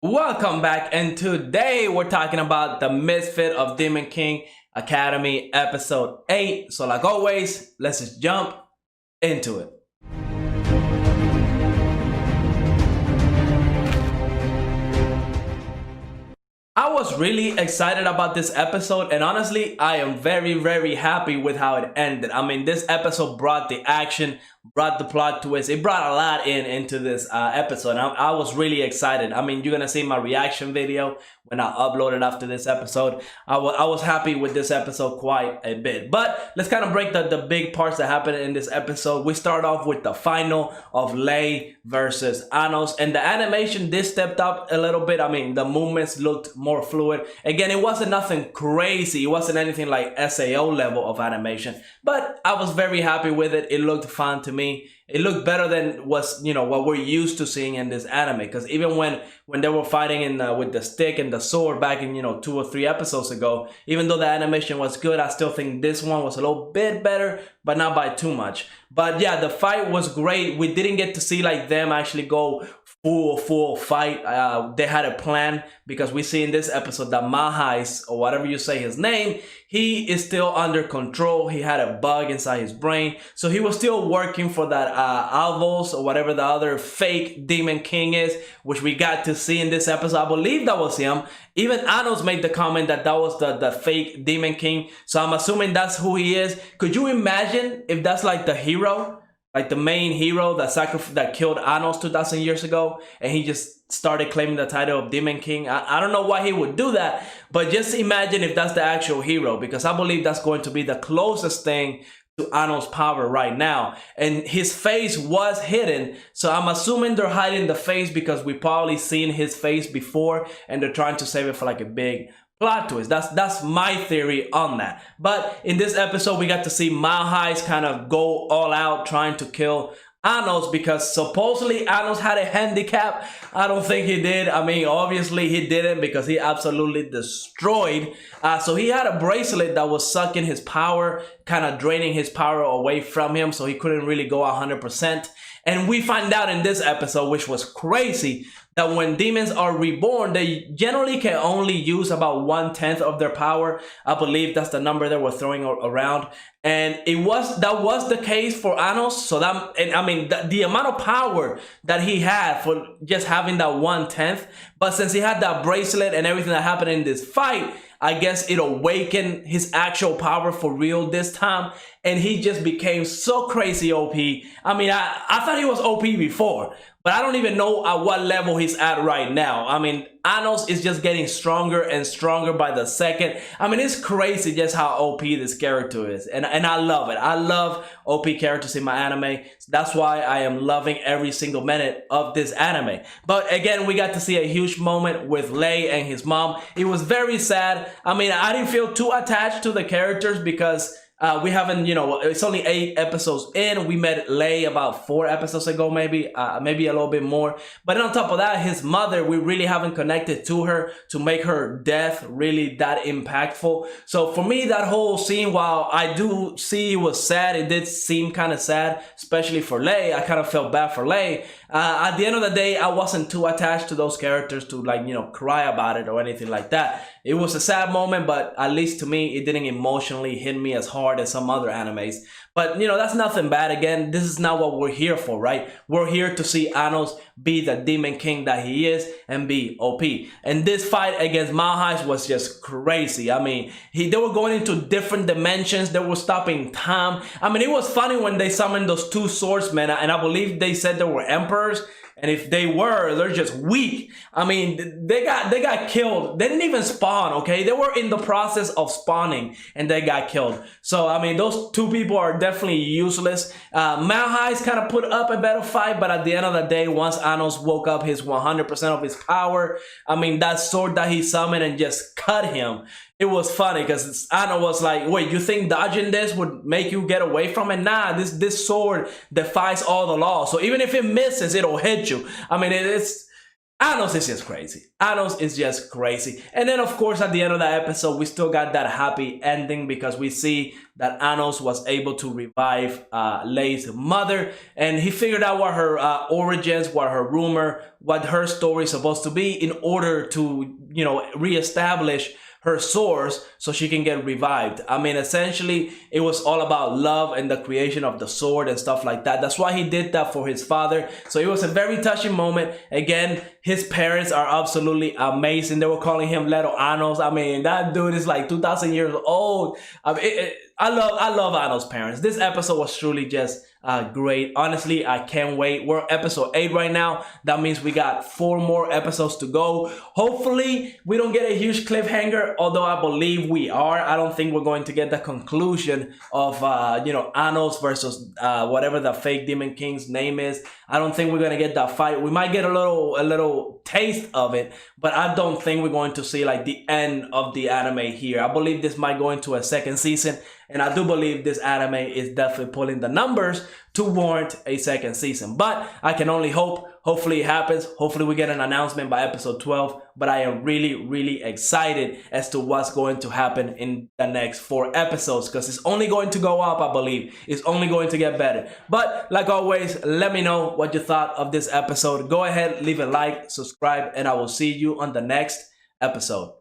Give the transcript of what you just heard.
Welcome back, and today we're talking about the Misfit of Demon King Academy episode 8. So like always, let's just jump into it. I was really excited about this episode, and honestly, I am very happy with how it ended. I mean, this episode brought the action, brought the plot twist. It brought a lot into this episode. I was really excited. I mean, you're gonna see my reaction video when I upload it after this episode. I was happy with this episode quite a bit. But let's kind of break the big parts that happened in this episode. We start off with the final of Lei versus Anos, and the animation did stepped up a little bit. I mean, the movements looked more fluid. Again, it wasn't nothing crazy. It wasn't anything like SAO level of animation, but I was very happy with it. It looked fun to me. It looked better than what we're used to seeing in this anime. Because even when they were fighting with the stick and the sword back in 2 or 3 episodes ago, even though the animation was good, I still think this one was a little bit better, but not by too much. But yeah, the fight was great. We didn't get to see like them actually go full fight. They had a plan, because we see in this episode that Mahais, or whatever you say his name, he is still under control. He had a bug inside his brain, so he was still working for that Alvos, or whatever the other fake demon king is, which we got to see in this episode. I believe that was him. Even Anos made the comment that was the fake demon king, so I'm assuming that's who he is. Could you imagine if that's like the hero, like the main hero that killed Anos 2,000 years ago, and he just started claiming the title of Demon King? I don't know why he would do that, but just imagine if that's the actual hero, because I believe that's going to be the closest thing to Anos' power right now. And his face was hidden, so I'm assuming they're hiding the face because we probably seen his face before, and they're trying to save it for like a big plot twist. That's my theory on that. But in this episode, we got to see Mahais kind of go all out trying to kill Anos, because supposedly Anos had a handicap. I don't think he did. I mean, obviously he didn't, because he absolutely destroyed. So he had a bracelet that was sucking his power, kind of draining his power away from him, so he couldn't really go 100%. And we find out in this episode, which was crazy, that when demons are reborn, they generally can only use about 1/10 of their power. I believe that's the number that we're throwing around. And that was the case for Anos. So the amount of power that he had for just having that 1/10. But since he had that bracelet and everything that happened in this fight, I guess it awakened his actual power for real this time, and he just became so crazy OP. I mean, I thought he was OP before, but I don't even know at what level he's at right now. I mean, Anos is just getting stronger and stronger by the second. I mean, it's crazy just how OP this character is, and I love it. I love OP characters in my anime. That's why I am loving every single minute of this anime. But again, we got to see a huge moment with Lei and his mom. It was very sad. I mean, I didn't feel too attached to the characters, because we haven't, it's only 8 episodes in. We met Lei about 4 episodes ago, maybe a little bit more. But on top of that, his mother, we really haven't connected to her to make her death really that impactful. So for me, that whole scene, while I do see it was sad, it did seem kind of sad, especially for Lei. I kind of felt bad for Lei. At the end of the day, I wasn't too attached to those characters to cry about it or anything like that. It was a sad moment, but at least to me, it didn't emotionally hit me as hard as some other animes. But that's nothing bad. Again, this is not what we're here for, right? We're here to see Anos be the demon king that he is and be OP. And this fight against Mahais was just crazy. I mean, they were going into different dimensions. They were stopping time. I mean, it was funny when they summoned those 2 swordsmen, and I believe they said they were emperors. And if they were, they're just weak. I mean, they got killed. They didn't even spawn, okay? They were in the process of spawning, and they got killed. So, I mean, those 2 people are definitely useless. Mahais kind of put up a better fight, but at the end of the day, once Anos woke up his 100% of his power, I mean, that sword that he summoned and just cut him. It was funny, because Anna was like, wait, you think dodging this would make you get away from it? Nah, this sword defies all the laws. So even if it misses, it'll hit you. I mean, Anos is just crazy. Anos is just crazy. And then, of course, at the end of that episode, we still got that happy ending because we see that Anos was able to revive Lei's mother, and he figured out what her origins, what her rumor, what her story is supposed to be in order to, reestablish her source so she can get revived. I mean, essentially, it was all about love and the creation of the sword and stuff like that. That's why he did that for his father. So it was a very touching moment. Again, his parents are absolutely amazing. They were calling him Little Anos. I mean, that dude is like 2,000 years old. I mean, I love Anos' parents. This episode was truly just great. Honestly, I can't wait. We're episode 8 right now. That means we got 4 more episodes to go. Hopefully, we don't get a huge cliffhanger, although I believe we are. I don't think we're going to get the conclusion of, Anos versus whatever the fake Demon King's name is. I don't think we're going to get that fight. We might get a little taste of it, but I don't think we're going to see like the end of the anime here. I believe this might go into a second season, and I do believe this anime is definitely pulling the numbers to warrant a second season. But I can only hope. Hopefully it happens. Hopefully we get an announcement by episode 12. But I am really, really excited as to what's going to happen in the next 4 episodes, because it's only going to go up, I believe. It's only going to get better. But like always, let me know what you thought of this episode. Go ahead, leave a like, subscribe, and I will see you on the next episode.